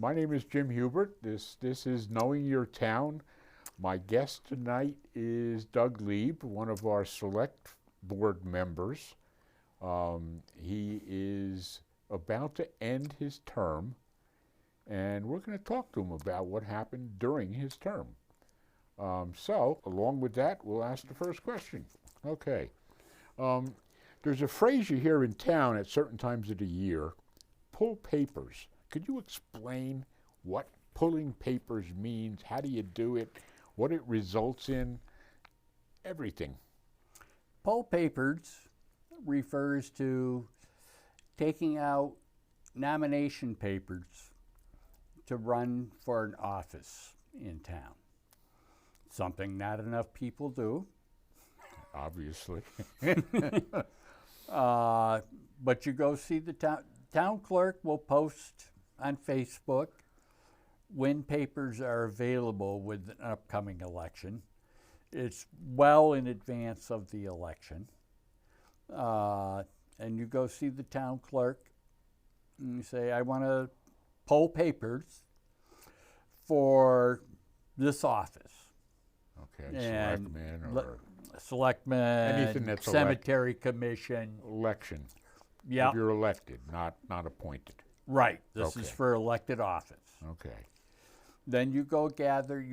My name is Jim Hubert. This is Knowing Your Town. My guest tonight is Doug Leab, one of our select board members. He is about to end his term, and we're going to talk to him about what happened during his term. So, along with that, we'll ask the first question. Okay. There's a phrase you hear in town at certain times of the year, pull papers. Could you explain what pulling papers means? How do you do it? What it results in? Everything. Pull papers refers to taking out nomination papers to run for an office in town. Something not enough people do. Obviously. But you go see the town clerk will post on Facebook when papers are available with an upcoming election. It's well in advance of the election. And you go see the town clerk and you say, I want to pull papers for this office. Okay, selectman or selectman, anything that's cemetery commission. Election. Yeah. If you're elected, not appointed. Right. This is for elected office. Okay. Then you go gather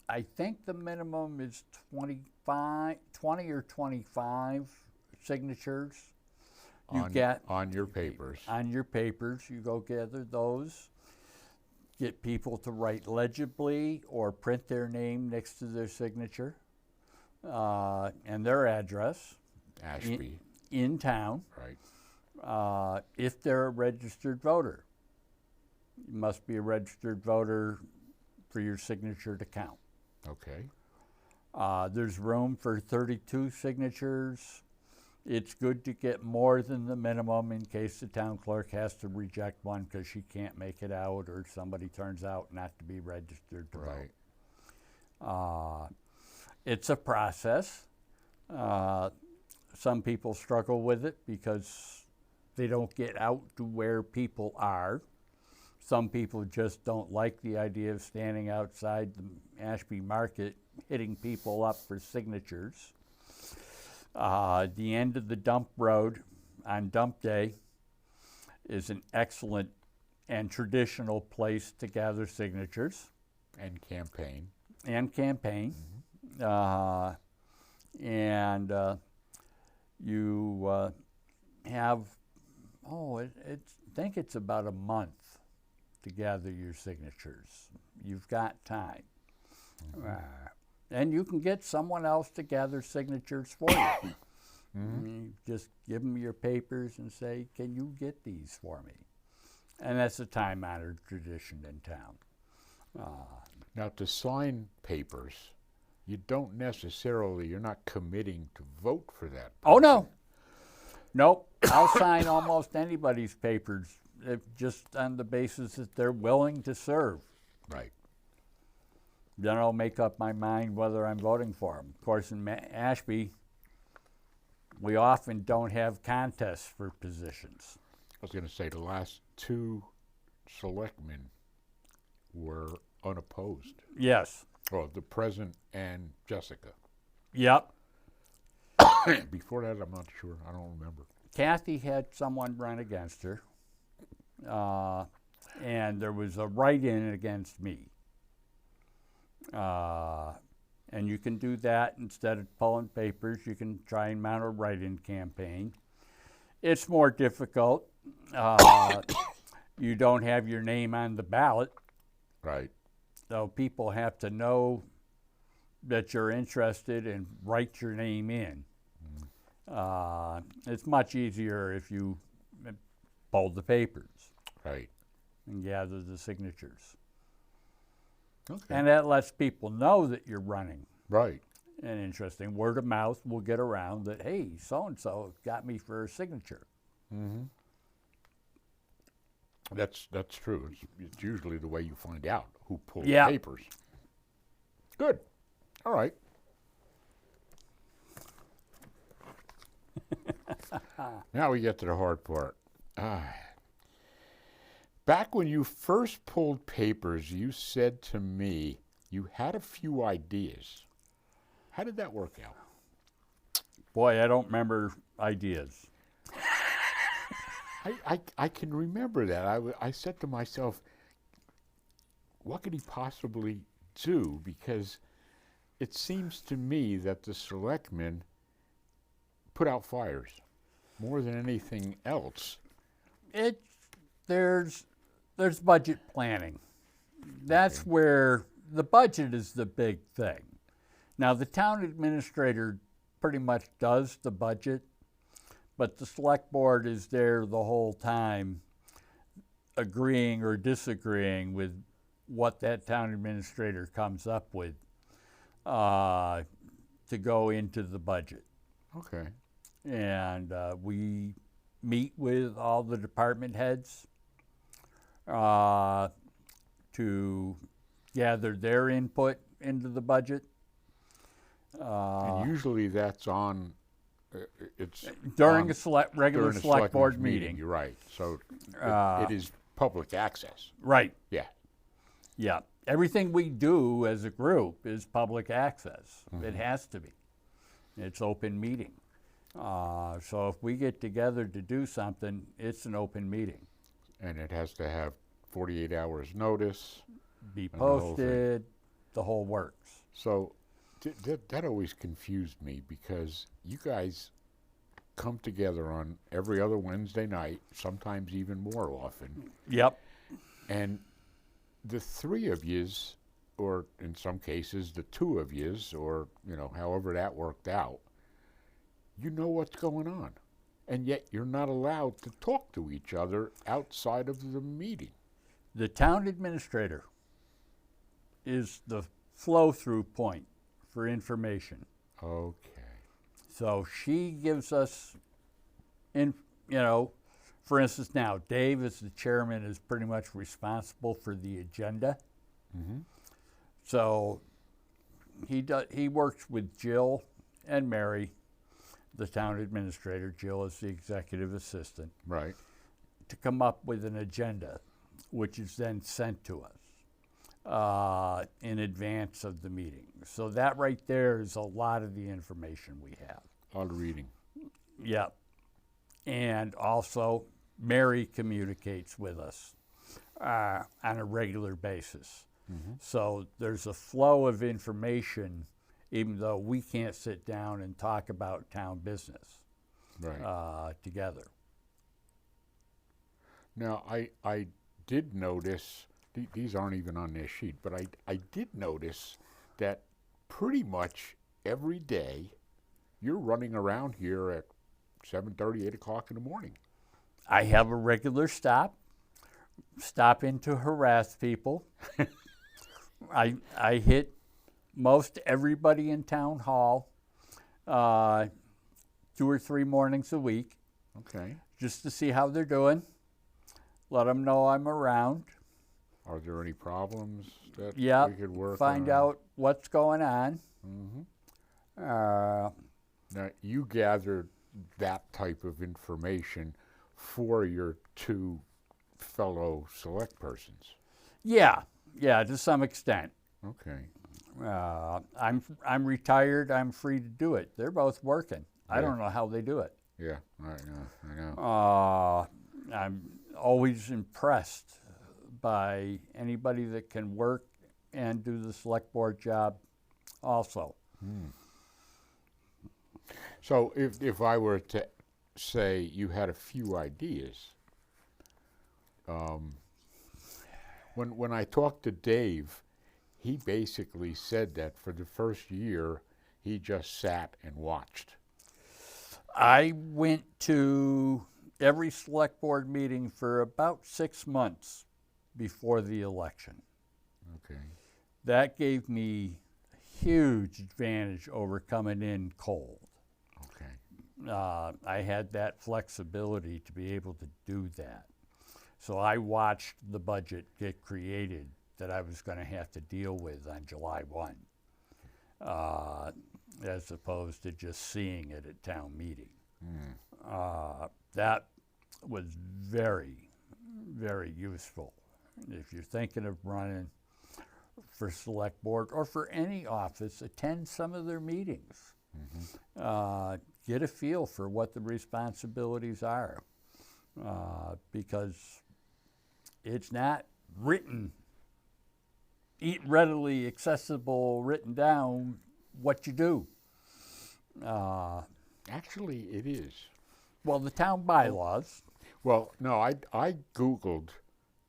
I think the minimum is 20 or 25 signatures. On your papers. On your papers, you go gather those. Get people to write legibly or print their name next to their signature and their address. Ashby. In town. Right. If they're a registered voter. You must be a registered voter for your signature to count. Okay. There's room for 32 signatures. It's good to get more than the minimum in case the town clerk has to reject one because she can't make it out or somebody turns out not to be registered to vote. It's a process. Some people struggle with it because they don't get out to where people are. Some people just don't like the idea of standing outside the Ashby Market hitting people up for signatures. The end of the dump road on dump day is an excellent and traditional place to gather signatures. And campaign. Mm-hmm. You have, I think it's about a month to gather your signatures. You've got time. Mm-hmm. And you can get someone else to gather signatures for you. Mm-hmm. You just give them your papers and say, can you get these for me? And that's a time-honored tradition in town. Now, to sign papers, you're not committing to vote for that person. Oh, no. Nope. I'll sign almost anybody's papers just on the basis that they're willing to serve. Right. Then I'll make up my mind whether I'm voting for them. Of course, in Ashby, we often don't have contests for positions. I was going to say the last two selectmen were unopposed. Yes. Oh, the present and Jessica. Yep. Before that, I'm not sure. I don't remember. Kathy had someone run against her, and there was a write-in against me. And you can do that instead of pulling papers. You can try and mount a write-in campaign. It's more difficult. You don't have your name on the ballot. Right. So people have to know that you're interested and write your name in. It's much easier if you pull the papers Right. and gather the signatures. Okay. And that lets people know that you're running. Right. And interesting, word of mouth will get around that, hey, so-and-so got me for a signature. Mm-hmm. That's true. It's usually the way you find out who pulled Yeah. papers. Good. All right. Now we get to the hard part. Back when you first pulled papers, you said to me you had a few ideas. How did that work out? Boy, I don't remember ideas. I can remember that. I said to myself, what could he possibly do? Because it seems to me that the selectmen put out fires more than anything else. There's budget planning. That's Okay. where the budget is the big thing. Now, the town administrator pretty much does the budget, but the select board is there the whole time agreeing or disagreeing with what that town administrator comes up with to go into the budget. Okay. And we meet with all the department heads to gather their input into the budget. And usually that's on, it's During on- a regular during a select board selectmen's meeting. You're right. So Uh, it is public access. Right, Yeah. yeah. Everything we do as a group is public access. Mm-hmm. It has to be. It's open meeting. So if we get together to do something, it's an open meeting. And it has to have 48 hours notice. Be And the whole thing. posted, the whole works. So that always confused me because you guys come together on every other Wednesday night, sometimes even more often, Yep. and the three of yous, or in some cases the two of yous, or however that worked out, you know what's going on, and yet you're not allowed to talk to each other outside of the meeting. The town administrator is the flow-through point for information. Okay. So she gives us, for instance now, Dave as the chairman is pretty much responsible for the agenda. Mm-hmm. So he works with Jill and Mary, the town administrator. Jill is the executive assistant, Right. to come up with an agenda, which is then sent to us in advance of the meeting. So that right there is a lot of the information we have. All the reading. Yep. And also, Mary communicates with us on a regular basis. Mm-hmm. So there's a flow of information, even though we can't sit down and talk about town business Right. together. Now, I did notice, these aren't even on this sheet, but I did notice that pretty much every day you're running around here at 7:30, 8 o'clock in the morning. I have a regular stop in to harass people. I hit most everybody in town hall 2 or 3 mornings a week Okay. just to see how they're doing, let them know I'm around. Are there any problems that Yep, we could work find on? out what's going on. Mm-hmm. Uh, Now, you gathered that type of information for your two fellow select persons. yeah, to some extent. Okay. I'm retired. I'm free to do it. They're both working. I Yeah. don't know how they do it. Yeah, I know. I'm always impressed by anybody that can work and do the select board job also. So if I were to say you had a few ideas, when I talked to Dave, he basically said that for the first year he just sat and watched. I went to every select board meeting for about 6 months before the election. Okay. That gave me a huge advantage over coming in cold. Okay. I had that flexibility to be able to do that. So I watched the budget get created that I was going to have to deal with on July 1, as opposed to just seeing it at town meeting. That was very, very useful. If you're thinking of running for select board or for any office, attend some of their meetings. Get a feel for what the responsibilities are, because it's not written, readily accessible, written down what you do. Actually, it is. Well, the town bylaws. Well, no, I Googled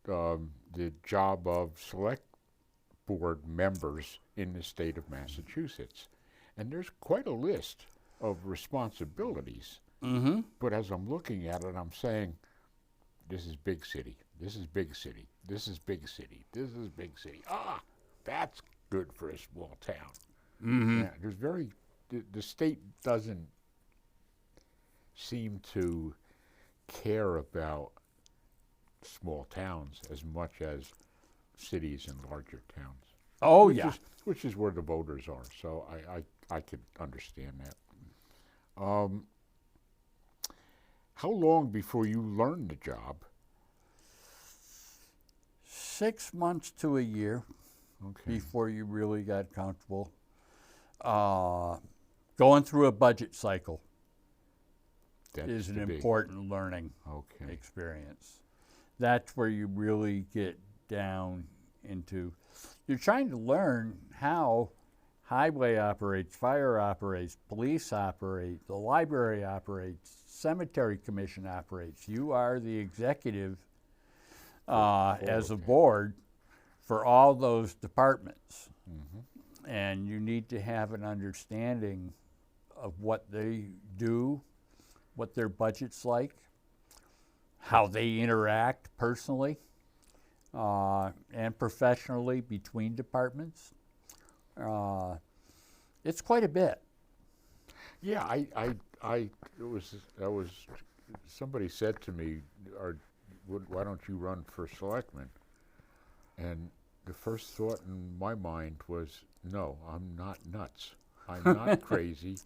the job of select board members in the state of Massachusetts, and there's quite a list of responsibilities. But as I'm looking at it, I'm saying, this is big city, this is big city, this is big city, this is big city. That's good for a small town. Yeah, there's the state doesn't seem to care about small towns as much as cities and larger towns. Oh, which yeah. Which is where the voters are, so I could understand that. How long before you learned the job? 6 months to a year Okay. before you really got comfortable. Going through a budget cycle That's is an the big- important learning Okay. experience. That's where you really get down into, you're trying to learn how highway operates, fire operates, police operate, the library operates, cemetery commission operates. You are the executive as a board for all those departments. And you need to have an understanding of what they do, what their budget's like, how they interact personally and professionally between departments. It's quite a bit. Yeah, somebody said to me, why don't you run for selectman? And the first thought in my mind was, no, I'm not nuts. I'm not crazy.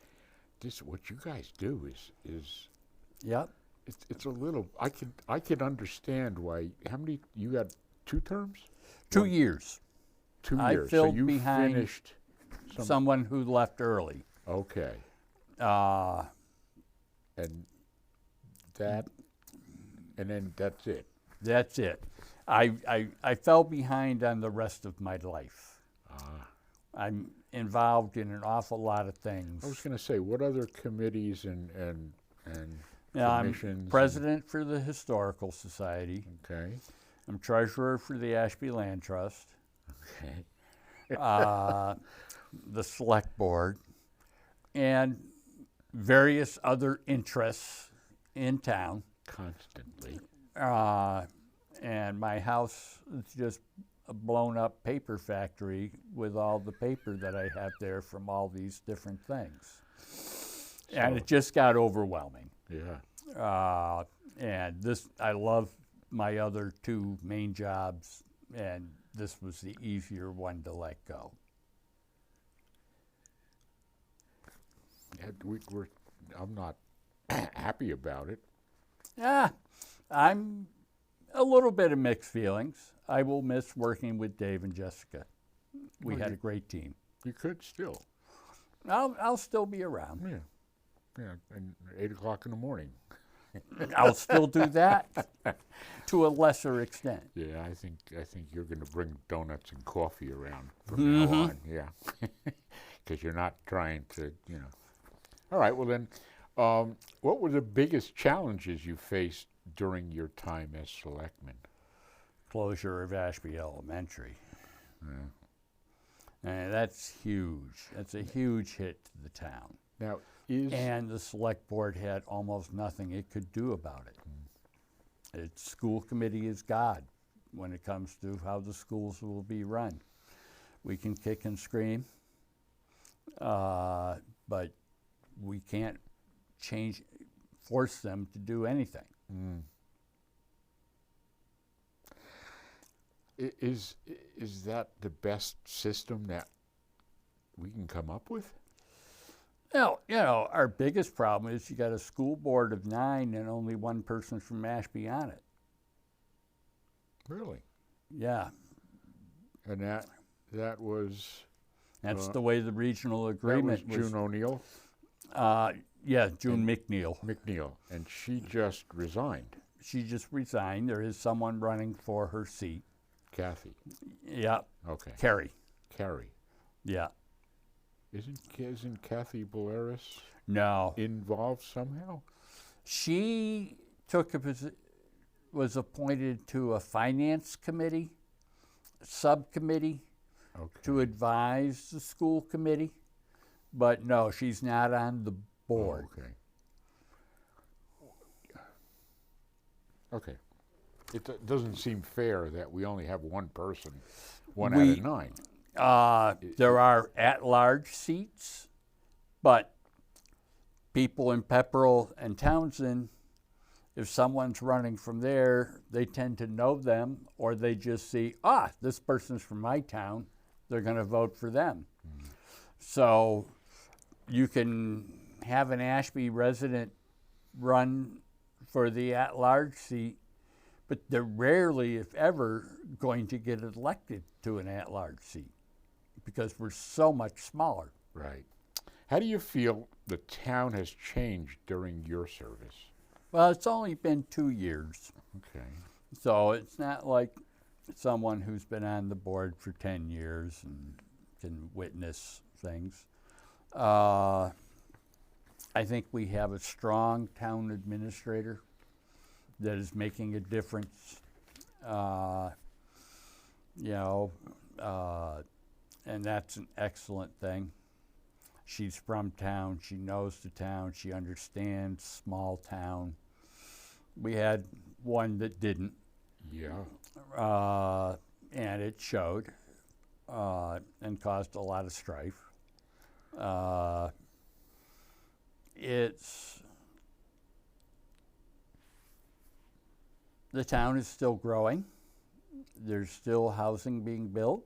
What you guys do is Yep. it's a little. I could understand why. How many you got? 2 terms? 2 years. 2 I years. filled so you behind finished. Someone who left early. Okay. Uh, And then that's it. That's it. I fell behind on the rest of my life. I'm involved in an awful lot of things. I was going to say, what other committees and I'm commissions? president for the Historical Society. Okay. I'm treasurer for the Ashby Land Trust, Okay. the select board, and various other interests in town. Constantly. And my house is just a blown up paper factory with all the paper that I have there from all these different things. And So- it just got overwhelming. Yeah. And I love my other 2 main jobs, and this was the easier one to let go. I'm not happy about it. Yeah, I'm a little bit of mixed feelings. I will miss working with Dave and Jessica. We Well, had you- a great team. You could still. I'll still be around. Yeah. Yeah. And 8 o'clock in the morning. I'll still do that to a lesser extent. Yeah, I think you're going to bring donuts and coffee around from now on. Yeah, because you're not trying to, All right. Well then, what were the biggest challenges you faced during your time as selectman? Closure of Ashby Elementary. And that's huge. That's a huge hit to the town. Now, And the select board had almost nothing it could do about it. Its school committee is God when it comes to how the schools will be run. We can kick and scream, but we can't force them to do anything. Mm. Is that the best system that we can come up with? Well, our biggest problem is you got a school board of 9 and only one person from Ashby on it. Really? Yeah. And that was... That's the way the regional agreement was. June O'Neill? Yeah, June McNeil. McNeil. And she just resigned. She just resigned. There is someone running for her seat. Kathy. Yeah. Okay. Carrie. Yeah. Isn't Kathy Bolaris No. involved somehow? She was appointed to a finance committee, subcommittee, to advise the school committee, but no, she's not on the board. Oh, okay. It doesn't seem fair that we only have one person, out of 9. There are at-large seats, but people in Pepperell and Townsend, if someone's running from there, they tend to know them, or they just see, this person's from my town, they're going to vote for them. Mm-hmm. So you can have an Ashby resident run for the at-large seat, but they're rarely, if ever, going to get elected to an at-large seat because we're so much smaller. Right. How do you feel the town has changed during your service? Well, it's only been 2 years. Okay. So it's not like someone who's been on the board for 10 years and can witness things. I think we have a strong town administrator that is making a difference, and that's an excellent thing. She's from town, she knows the town, she understands small town. We had one that didn't. Yeah. And it showed and caused a lot of strife. The town is still growing. There's still housing being built.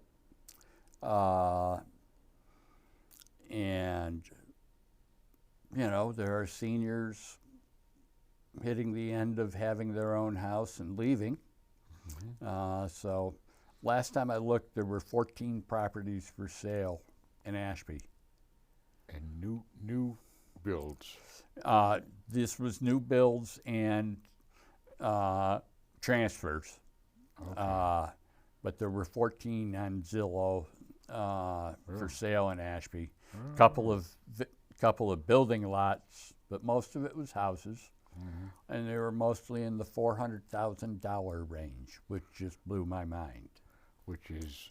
And, there are seniors hitting the end of having their own house and leaving. Mm-hmm. So last time I looked, there were 14 properties for sale in Ashby. And new builds? This was new builds and transfers. Okay. But there were 14 on Zillow for sale in Ashby. A couple of building lots, but most of it was houses. Mm-hmm. And they were mostly in the $400,000 range, which just blew my mind. Which is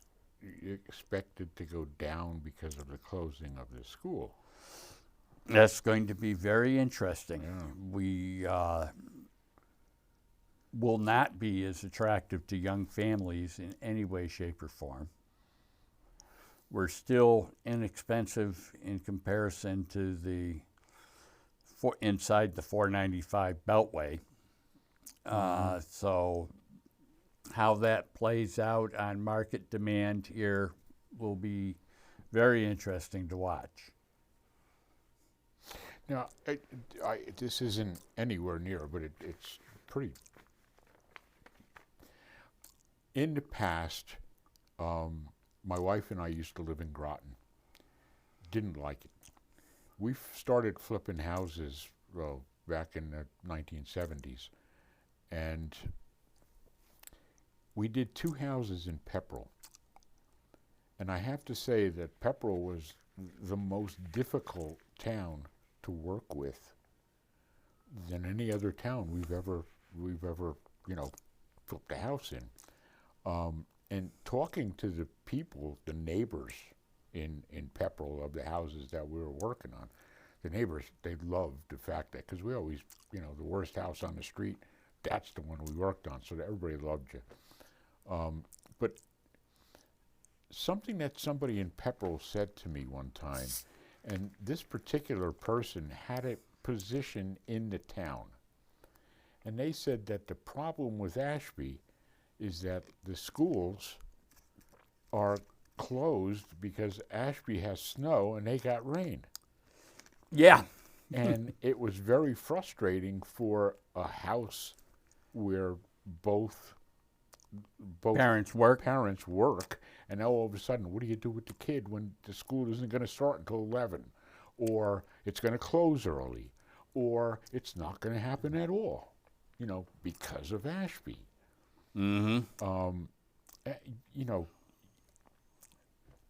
expected to go down because of the closing of the school. That's going to be very interesting. Yeah. We will not be as attractive to young families in any way, shape, or form. We're still inexpensive in comparison to inside the 495 Beltway. So how that plays out on market demand here will be very interesting to watch. Now, this isn't anywhere near, but it's pretty. In the past, my wife and I used to live in Groton. Didn't like it. We started flipping houses back in the 1970s, and we did 2 houses in Pepperell. And I have to say that Pepperell was the most difficult town to work with than any other town we've ever flipped a house in. And talking to the people, the neighbors in Pepperell of the houses that we were working on, the neighbors, they loved the fact that, because we always, the worst house on the street, that's the one we worked on, so that everybody loved you. But something that somebody in Pepperell said to me one time, and this particular person had a position in the town, and they said that the problem with Ashby is that the schools are closed because Ashby has snow and they got rain. Yeah. And it was very frustrating for a house where both Parents work. And now all of a sudden, what do you do with the kid when the school isn't going to start until 11, or it's going to close early, or it's not going to happen at all, because of Ashby. Mm-hmm.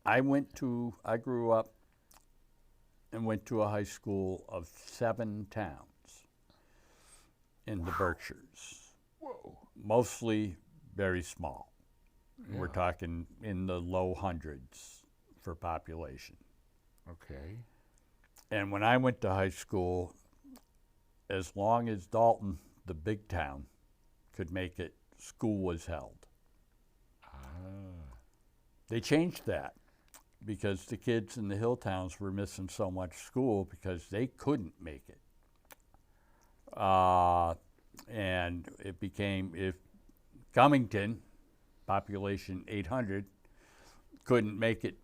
I grew up and went to a high school of 7 towns in the Berkshires. Whoa. Mostly very small. Yeah. We're talking in the low hundreds for population. Okay. And when I went to high school, as long as Dalton, the big town, could make it, school was held. They changed that because the kids in the hill towns were missing so much school because they couldn't make it. And it became, if Cummington, population 800, couldn't make it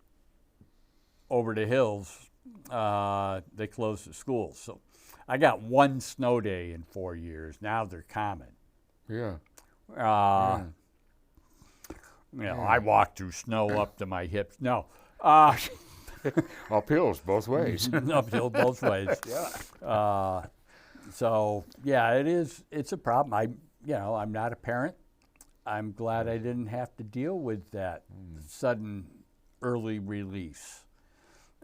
over the hills, they closed the schools. So I got 1 snow day in 4 years. Now they're common. Yeah. Yeah. I walked through snow up to my hips. No. Uphills both ways. Uphill both ways. Yeah. So yeah, it's a problem. I'm not a parent. I'm glad I didn't have to deal with that sudden early release.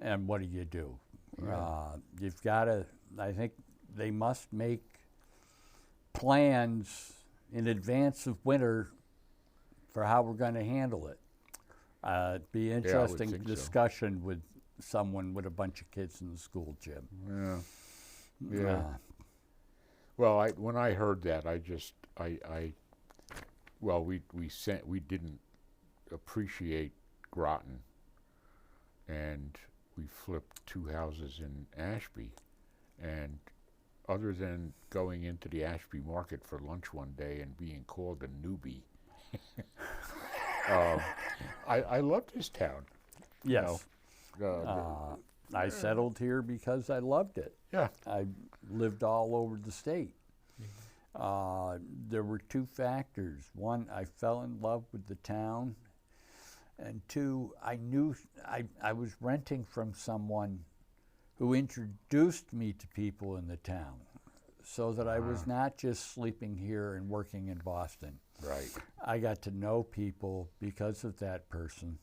And what do? Yeah. You've got to, I think they must make plans in advance of winter for how we're going to handle it. It'd be interesting discussion with someone with a bunch of kids in the school gym. Yeah. Yeah. Well, when I heard that, we didn't appreciate Groton, and we flipped 2 houses in Ashby, and other than going into the Ashby market for lunch one day and being called a newbie, I loved this town. Yes. I settled here because I loved it. Yeah. I lived all over the state. There were 2 factors. One, I fell in love with the town. And 2, I knew I was renting from someone who introduced me to people in the town so that I was not just sleeping here and working in Boston. Right. I got to know people because of that person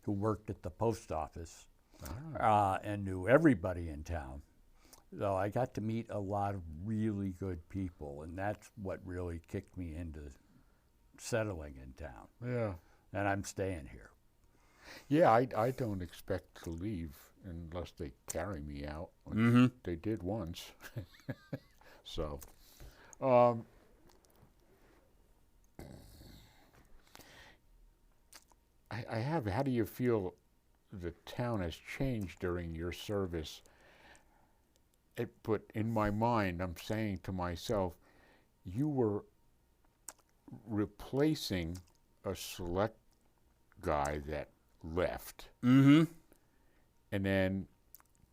who worked at the post office and knew everybody in town. So I got to meet a lot of really good people, and that's what really kicked me into settling in town. Yeah. And I'm staying here. Yeah, I don't expect to leave unless they carry me out, which they did once. So, how do you feel the town has changed during your service? But in my mind, I'm saying to myself, you were replacing a select guy that left. Mm-hmm. And then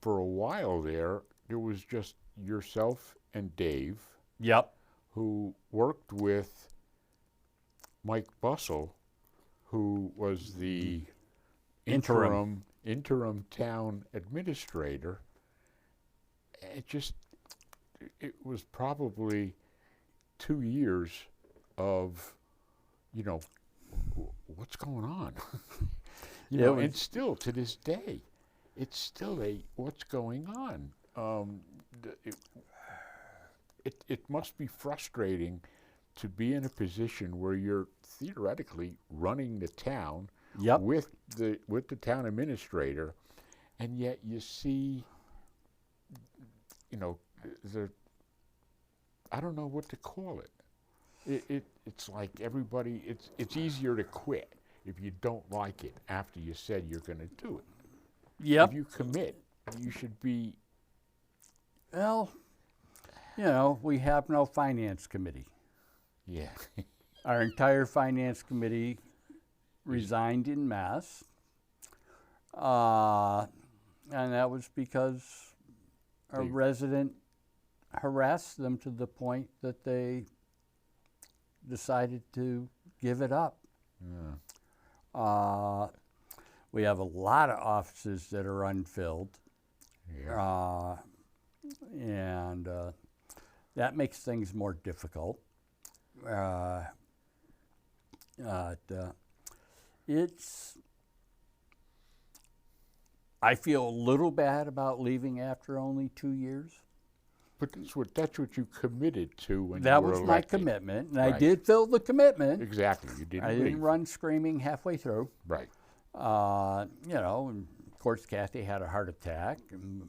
for a while there was just yourself and Dave. Yep. Who worked with Mike Bussell, who was the interim town administrator. It was probably 2 years of, what's going on? And still to this day, it's still what's going on. It must be frustrating to be in a position where you're theoretically running the town with the town administrator, and yet you see you know, the I don't know what to call it. It's like everybody. It's easier to quit if you don't like it after you said you're going to do it. Yep. If you commit, you should be. Well, you know, we have no finance committee. Yeah. Our entire finance committee resigned en masse. And that was because a resident harassed them to the point that they decided to give it up. Yeah. We have a lot of offices that are unfilled. Yeah. And that makes things more difficult. I feel a little bad about leaving after only 2 years. But that's what you committed to when That you were was elected. my commitment, and Right. I did fill the commitment. Exactly. You didn't I leave. didn't run screaming halfway through. Right. You know, and of course, Kathy had a heart attack, and,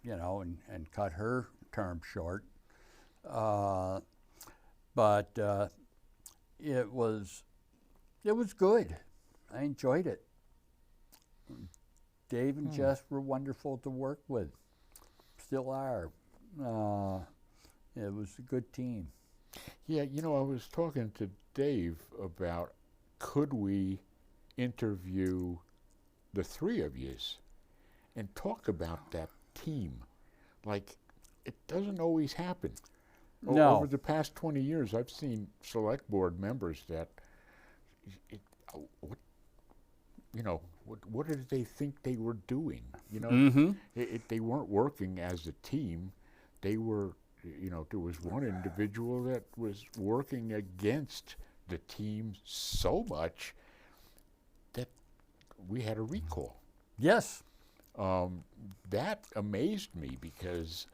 you know, and cut her term short. But it was good. I enjoyed it. Dave and Jess were wonderful to work with. Still are. It was a good team. Yeah, you know, I was talking to Dave about could we interview the three of yous and talk about that team. Like, it doesn't always happen. No. Over the past 20 years, I've seen select board members that, what did they think they were doing? You know, they weren't working as a team. They were, you know, there was one individual that was working against the team so much that we had a recall. Yes. That amazed me because,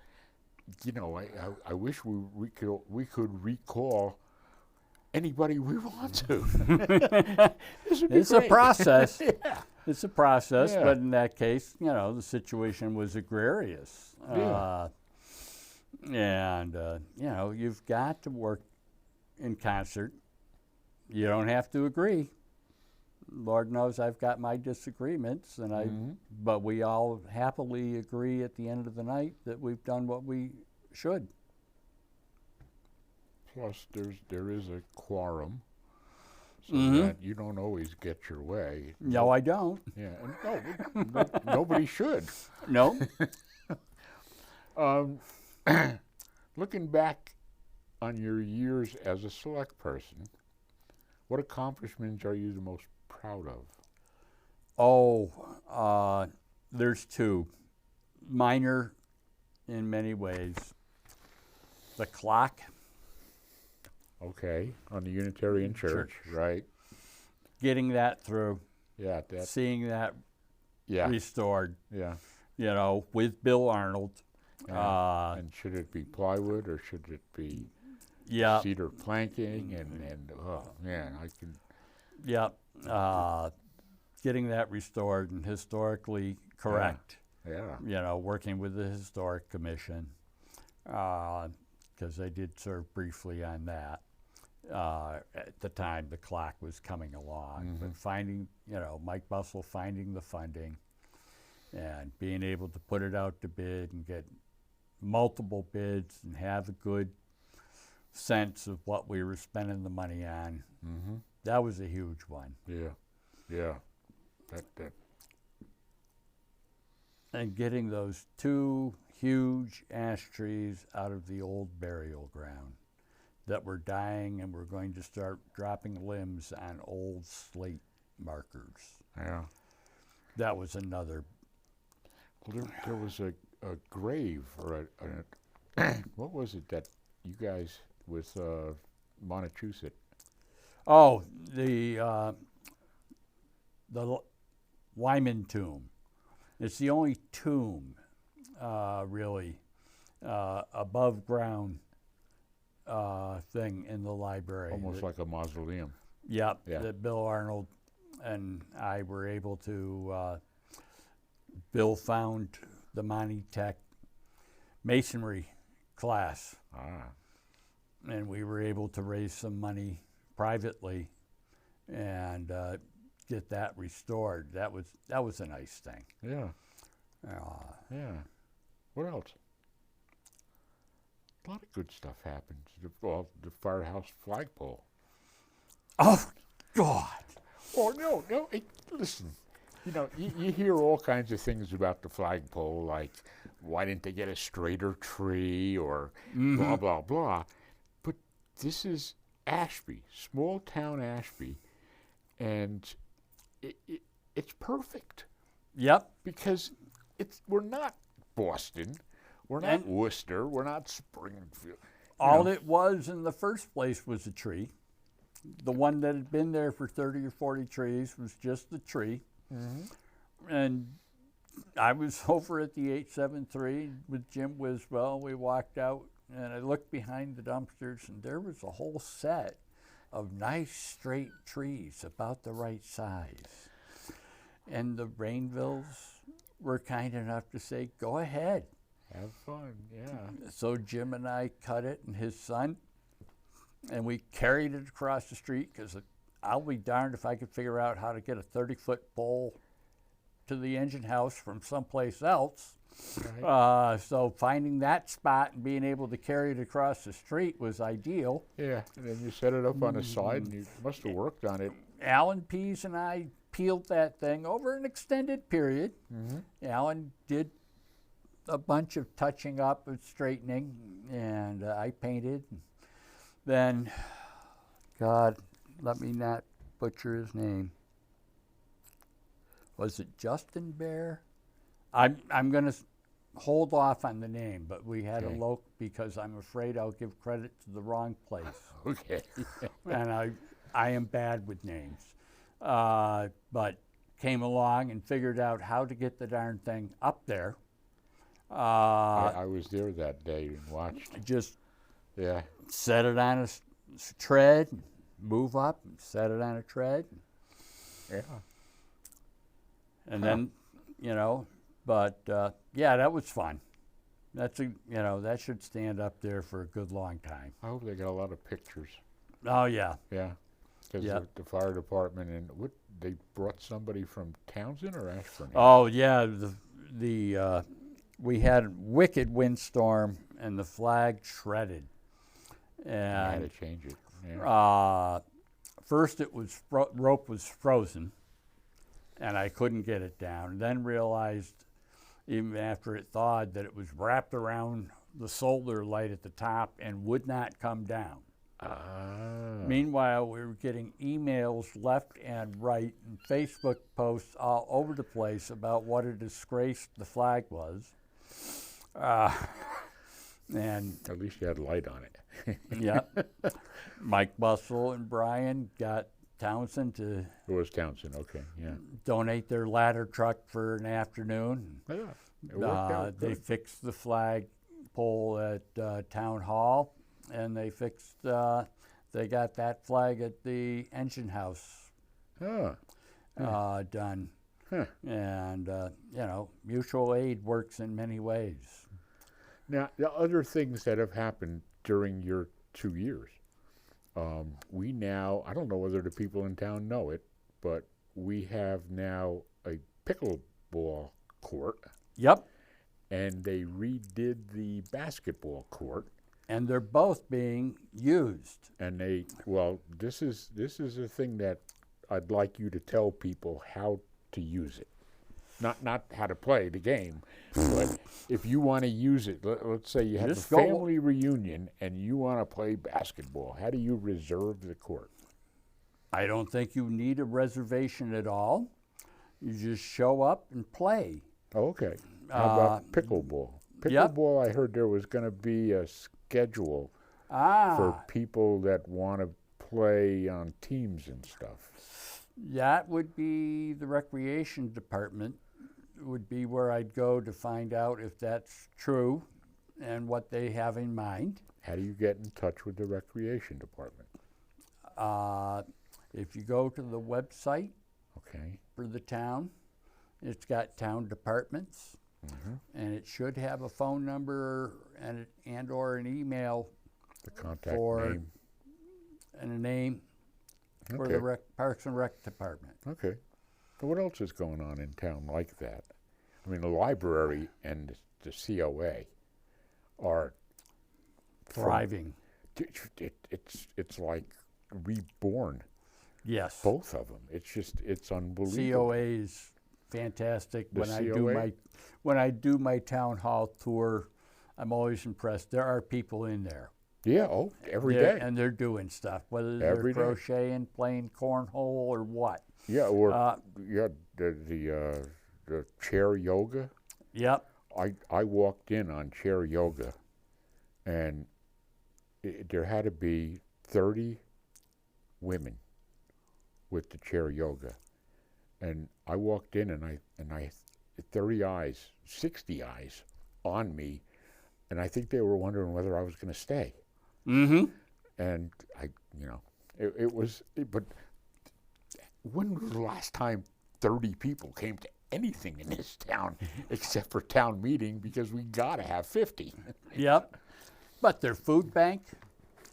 you know, I wish we could recall anybody we want to. It's a process. Yeah. It's a process, Yeah. but in that case, you know, the situation was egregious. Yeah. And, you know, you've got to work in concert. You don't have to agree. Lord knows I've got my disagreements, and but we all happily agree at the end of the night that we've done what we should. Plus, there is a quorum, so that you don't always get your way. No, I don't. Yeah, and nobody should. No. Looking back on your years as a select person, what accomplishments are you the most proud of? Oh, there's two. Minor in many ways. The clock. Okay, on the Unitarian Church, right? Getting that through. Yeah, Seeing that restored. Yeah. You know, with Bill Arnold. And should it be plywood or should it be cedar planking? And oh man, I can. Yeah. Getting that restored and historically correct. Yeah. You know, working with the Historic Commission, because I did serve briefly on that. At the time, the clock was coming along, but finding, you know, Mike Bussell finding the funding and being able to put it out to bid and get multiple bids and have a good sense of what we were spending the money on. That was a huge one. Yeah. That. And getting those two huge ash trees out of the old burial ground that were dying and were going to start dropping limbs on old slate markers. Yeah. That was another. Well, there was a grave or what was it that you guys with Montechusett? Oh, the Wyman tomb. It's the only tomb, really, above ground thing in the library. Almost like a mausoleum. Yep, that Bill Arnold and I were able to, Bill found the Monty Tech masonry class. Ah. And we were able to raise some money privately and get that restored. That was a nice thing. Yeah. Yeah. What else? A lot of good stuff happens. The firehouse flagpole. Oh, God. Oh, no. Listen, you hear all kinds of things about the flagpole, like why didn't they get a straighter tree or blah, blah, blah. But this is Ashby, small town Ashby, and it's perfect. Yep. Because we're not Boston, we're not Worcester, we're not Springfield. All it was in the first place was a tree. The one that had been there for 30 or 40 trees was just the tree. Mm-hmm. And I was over at the 873 with Jim Wiswell. We walked out, and I looked behind the dumpsters, and there was a whole set of nice straight trees about the right size. And the Rainvilles were kind enough to say, go ahead. Have fun, yeah. So Jim and I cut it, and his son, and we carried it across the street, because I'll be darned if I could figure out how to get a 30-foot pole to the engine house from someplace else. Right. So finding that spot and being able to carry it across the street was ideal. Yeah, and then you set it up on the side, and you must have worked on it. Alan Pease and I peeled that thing over an extended period. Mm-hmm. Alan did a bunch of touching up and straightening, and I painted. Then, God, let me not butcher his name. Was it Justin Bear? I'm going to hold off on the name, but we had a loc because I'm afraid I'll give credit to the wrong place. Okay. And I am bad with names. But came along and figured out how to get the darn thing up there. I was there that day and watched. Just yeah, set it on a tread, move up, and set it on a tread. Yeah. And then, but yeah, that was fun. That should stand up there for a good long time. I hope they got a lot of pictures. Oh yeah. Yeah. Because the fire department and they brought somebody from Townsend or Ashburn? Oh yeah, we had a wicked windstorm and the flag shredded. And I had to change it. Yeah. First it was rope was frozen, and I couldn't get it down. Then realized, even after it thawed, that it was wrapped around the solar light at the top and would not come down. Meanwhile, we were getting emails left and right and Facebook posts all over the place about what a disgrace the flag was. And at least you had light on it. Yeah. Mike Bustle and Brian got Townsend to... It was Townsend, okay, yeah. Donate their ladder truck for an afternoon. Yeah, it worked out. They fixed the flag pole at Town Hall, and they fixed... they got that flag at the engine house done. Huh. And, mutual aid works in many ways. Now, the other things that have happened during your 2 years, we now, I don't know whether the people in town know it, but we have now a pickleball court. Yep. And they redid the basketball court. And they're both being used. And this is a thing that I'd like you to tell people how to use it. Not how to play the game, but if you want to use it, let's say you have a family reunion and you want to play basketball, how do you reserve the court? I don't think you need a reservation at all. You just show up and play. Oh, okay. How about pickleball? Pickleball, yep. I heard there was going to be a schedule for people that want to play on teams and stuff. That would be the recreation department. Would be where I'd go to find out if that's true and what they have in mind. How do you get in touch with the recreation department? If you go to the website for the town, it's got town departments, and it should have a phone number and or an email The contact for name. and a name for Okay. the Parks and Rec department. Okay. So what else is going on in town like that? I mean, the library and the COA are Thriving. It's like reborn. Yes. Both of them. It's unbelievable. COA is fantastic. The When I do my town hall tour, I'm always impressed. There are people in there. Yeah. Oh, every day. And they're doing stuff, whether Every they're day. crocheting, playing cornhole, or what. Yeah. Or the chair yoga. Yep. I walked in on chair yoga, and there had to be 30 women with the chair yoga, and I walked in and I 30 eyes, 60 eyes on me, and I think they were wondering whether I was going to stay. Mm-hmm. And but when was the last time 30 people came to anything in this town except for town meeting, because we got to have 50. Yep. But their food bank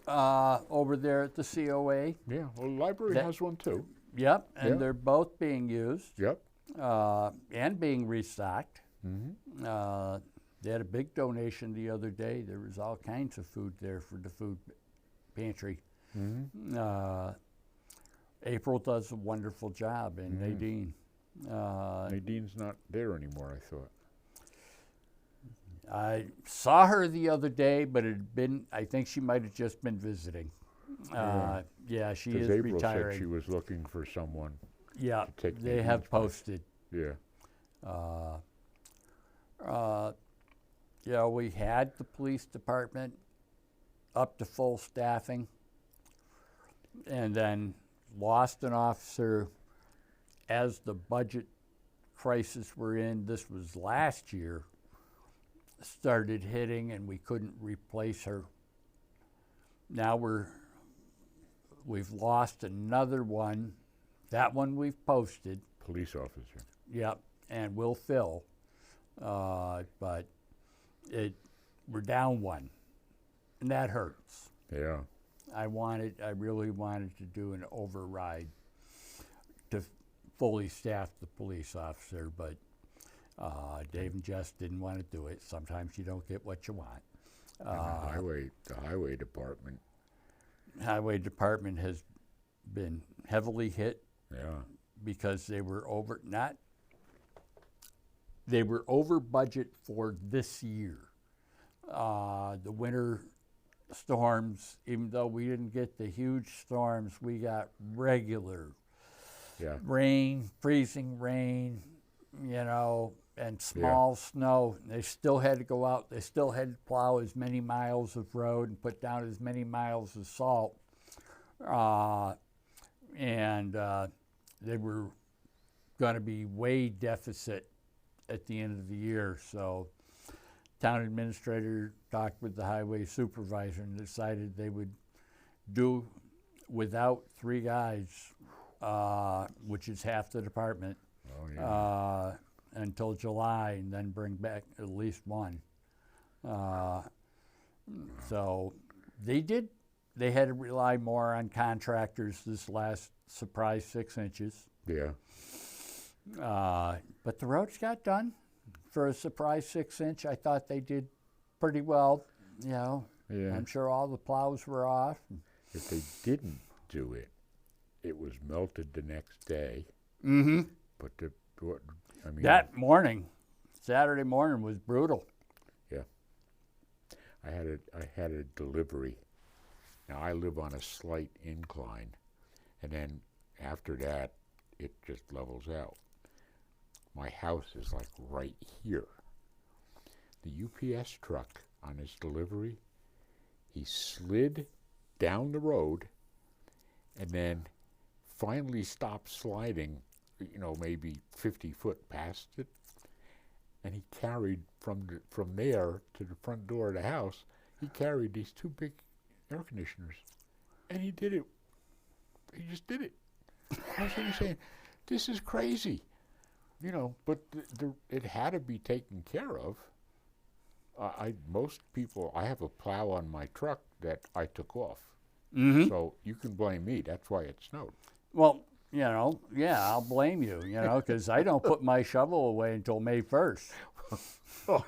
over there at the COA. Yeah, well, the library has one too. Yep, and Yeah. they're both being used Yep. and being restocked. Mm-hmm. They had a big donation the other day. There was all kinds of food there for the food pantry. Mm-hmm. April does a wonderful job, and Mhm. Nadine. Nadine's not there anymore, I thought. I saw her the other day, but I think she might have just been visiting. Yeah, she is Because April retiring. said she was looking for someone. Yeah, take they Nadine's have place. posted. Yeah. We had the police department up to full staffing, and then lost an officer as the budget crisis we're in. This was last year. Started hitting, and we couldn't replace her. Now we've lost another one. That one we've posted. Police officer. Yep, and we'll fill. But we're down one, and that hurts. Yeah. I really wanted to do an override to fully staff the police officer, but Dave and Jess didn't want to do it. Sometimes you don't get what you want. And the highway department. Highway department has been heavily hit. Yeah. Because they were over budget for this year. The winter storms, even though we didn't get the huge storms, we got regular rain, freezing rain, and small snow. They still had to go out. They still had to plow as many miles of road and put down as many miles of salt. They were going to be way deficit at the end of the year. So town administrator talked with the highway supervisor and decided they would do without 3 guys, which is half the department, until July, and then bring back at least 1. So they did. They had to rely more on contractors this last surprise 6 inches. Yeah. But the roads got done for a surprise 6 inch. I thought they did pretty well. Yeah. I'm sure all the plows were off. If they didn't do it, it was melted the next day. Mm-hmm. But that morning, Saturday morning, was brutal. Yeah. I had a delivery. Now I live on a slight incline, and then after that, it just levels out. My house is like right here. The UPS truck on his delivery, he slid down the road and then finally stopped sliding, maybe 50 foot past it, and he carried from there to the front door of the house, he carried these 2 big air conditioners, and he did it. He just did it. I was saying, this is crazy. you know, but it had to be taken care of. Most people, I have a plow on my truck that I took off. Mm-hmm. So you can blame me. That's why it snowed. Well, you know, yeah, I'll blame you, you know, because I don't put my shovel away until May 1st. No,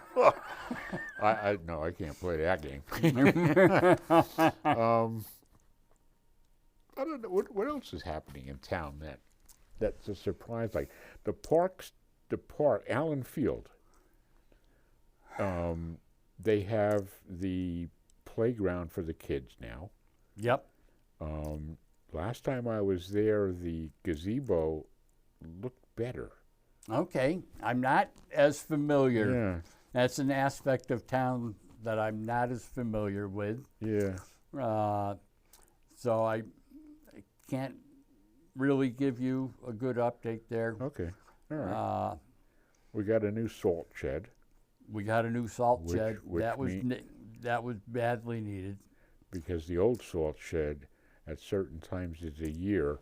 I can't play that game. I don't know what else is happening in town that's a surprise. Like the park, Allen Field. They have the playground for the kids now. Yep. Last time I was there, the gazebo looked better. Okay. I'm not as familiar. Yeah. That's an aspect of town that I'm not as familiar with. Yeah. So I can't really give you a good update there. Okay. All right. We got a new salt shed. We got a new salt Which shed. That was badly needed. Because the old salt shed, at certain times of the year,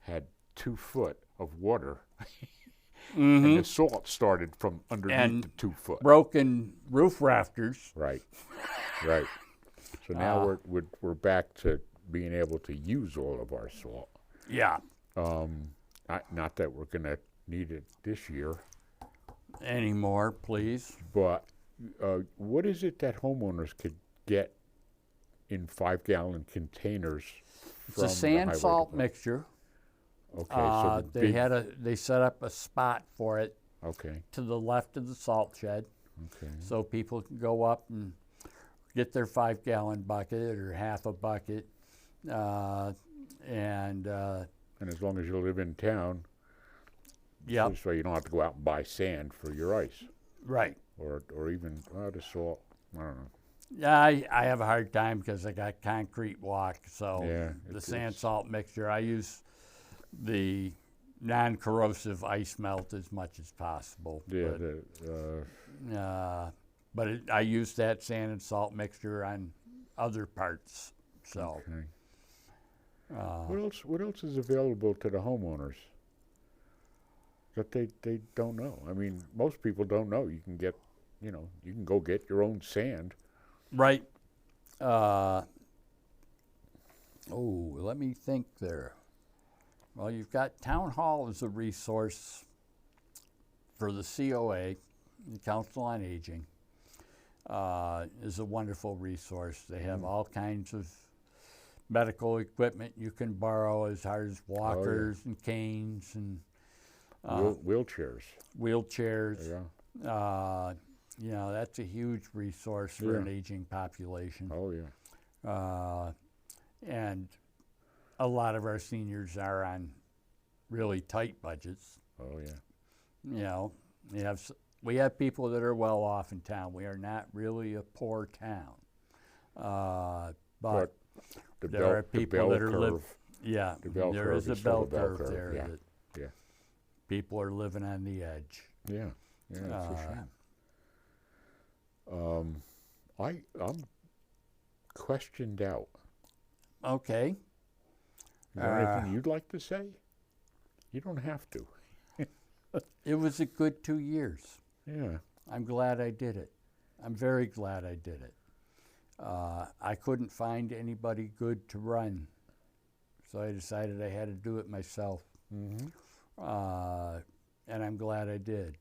had 2 foot of water, and the salt started from underneath And the 2 foot. Broken roof rafters. Right, right. So now we're back to being able to use all of our salt. Yeah. Not that we're going to need it this year. Anymore, please. But what is it that homeowners could get in 5-gallon containers? It's a sand salt mixture. Okay, so they set up a spot for it. Okay. To the left of the salt shed. Okay. So people can go up and get their 5-gallon bucket or half a bucket, and as long as you live in town. Yep. So you don't have to go out and buy sand for your ice. Right. Or even the salt. I don't know. Yeah, I have a hard time because I got concrete walk. So yeah, the sand salt mixture, I use the non-corrosive ice melt as much as possible. Yeah. But I use that sand and salt mixture on other parts. So. Okay. What else is available to the homeowners that they don't know? I mean, most people don't know. You can go get your own sand. Right. Let me think there. Well, you've got Town Hall as a resource for the COA, the Council on Aging, is a wonderful resource. They have all kinds of medical equipment you can borrow as far as walkers and canes and wheelchairs. Wheelchairs. Yeah. That's a huge resource for an aging population. Oh, yeah. And a lot of our seniors are on really tight budgets. Oh, yeah. You know, we have people that are well off in town. We are not really a poor town. But there are people that are living. Yeah, there is a bell curve there that people are living on the edge. Yeah, that's a shame. I'm questioned out. Okay. Is there anything you'd like to say? You don't have to. It was a good 2 years. Yeah. I'm glad I did it. I'm very glad I did it. I couldn't find anybody good to run, so I decided I had to do it myself. Mm-hmm. And I'm glad I did.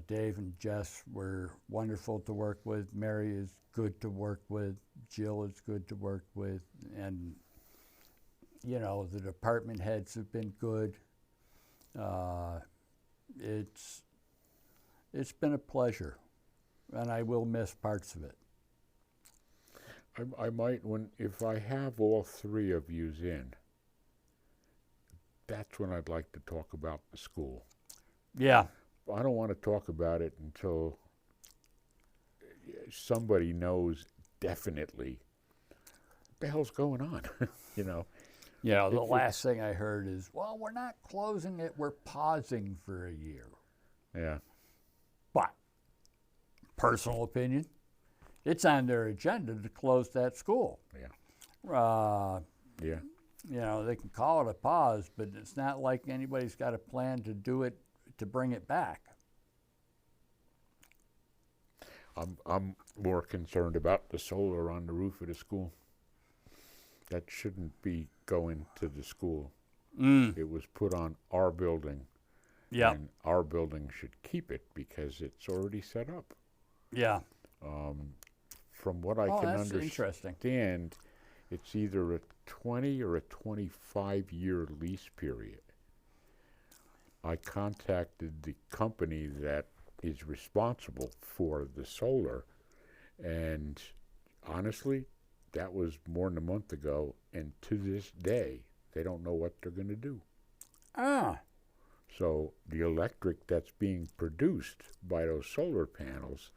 Dave and Jess were wonderful to work with. Mary is good to work with. Jill is good to work with. And, the department heads have been good. It's been a pleasure, and I will miss parts of it. I might, if I have all 3 of yous in, that's when I'd like to talk about the school. Yeah. I don't want to talk about it until somebody knows definitely what the hell's going on, Yeah, the last thing I heard is, well, we're not closing it, we're pausing for a year. Yeah. But, personal opinion, it's on their agenda to close that school. Yeah. Yeah. you know, they can call it a pause, but it's not like anybody's got a plan to do it, to bring it back. I'm more concerned about the solar on the roof of the school. That shouldn't be going to the school. It was put on our building. Yeah. And our building should keep it because it's already set up. Yeah. From what I can that's interesting. understand, it's either a 20 or a 25-year lease period. I contacted the company that is responsible for the solar, and honestly, that was more than a month ago, and to this day, they don't know what they're going to do. So the electric that's being produced by those solar panels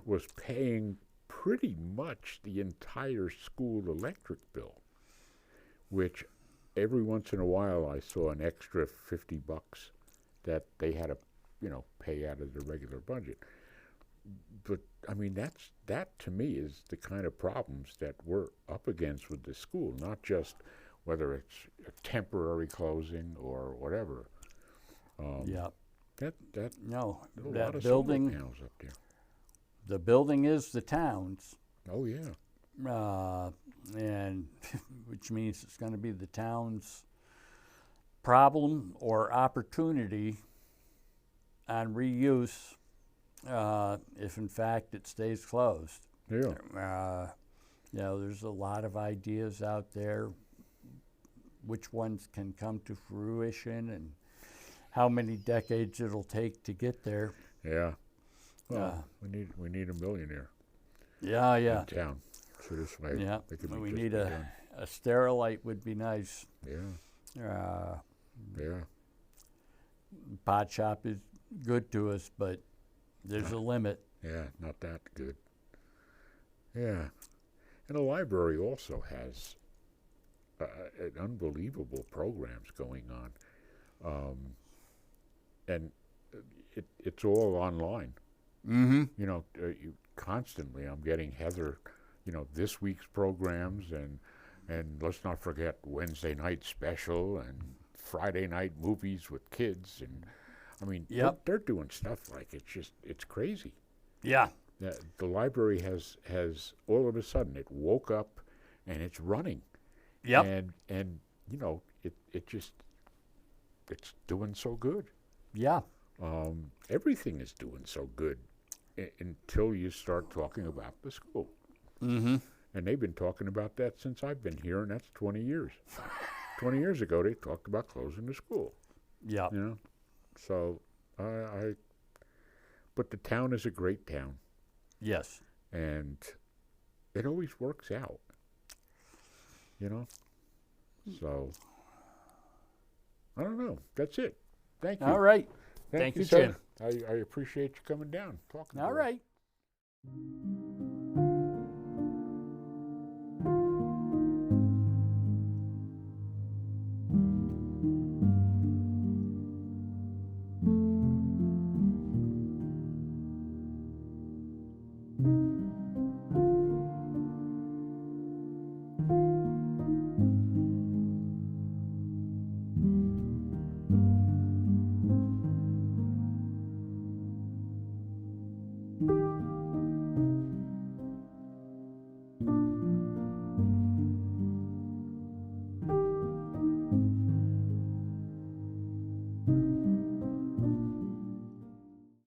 was paying pretty much the entire school electric bill, which every once in a while I saw an extra $50 that they had to, pay out of the regular budget. But I mean, that to me is the kind of problems that we're up against with the school, not just whether it's a temporary closing or whatever. Yeah. That No, a lot that of building, solar panels up there. the building is the town's, Oh yeah. and which means it's going to be the town's problem or opportunity on reuse if in fact it stays closed. Yeah. There's a lot of ideas out there, which ones can come to fruition and how many decades it'll take to get there. Yeah. Well, we need a millionaire. Yeah. In town. So this way, Yeah. they could We just need be a done. Sterilite would be nice. Yeah. Yeah. Pot shop is good to us, but there's a limit. Yeah. Not that good. Yeah. And the library also has an unbelievable programs going on, and it's all online. Mm-hmm. Constantly I'm getting Heather, this week's programs, and let's not forget Wednesday night special and Friday night movies with kids, and I mean, they're doing stuff like it's crazy. Yeah. The library has all of a sudden it woke up and it's running. Yep. And it's doing so good. Yeah. Everything is doing so good until you start talking about the school. Mm-hmm. And they've been talking about that since I've been here, and that's 20 years. 20 years ago, they talked about closing the school. Yeah. So but the town is a great town. Yes. And it always works out. So I don't know. That's it. Thank you. All right. Thank you, Jim. I appreciate you coming down, talking to All us. right.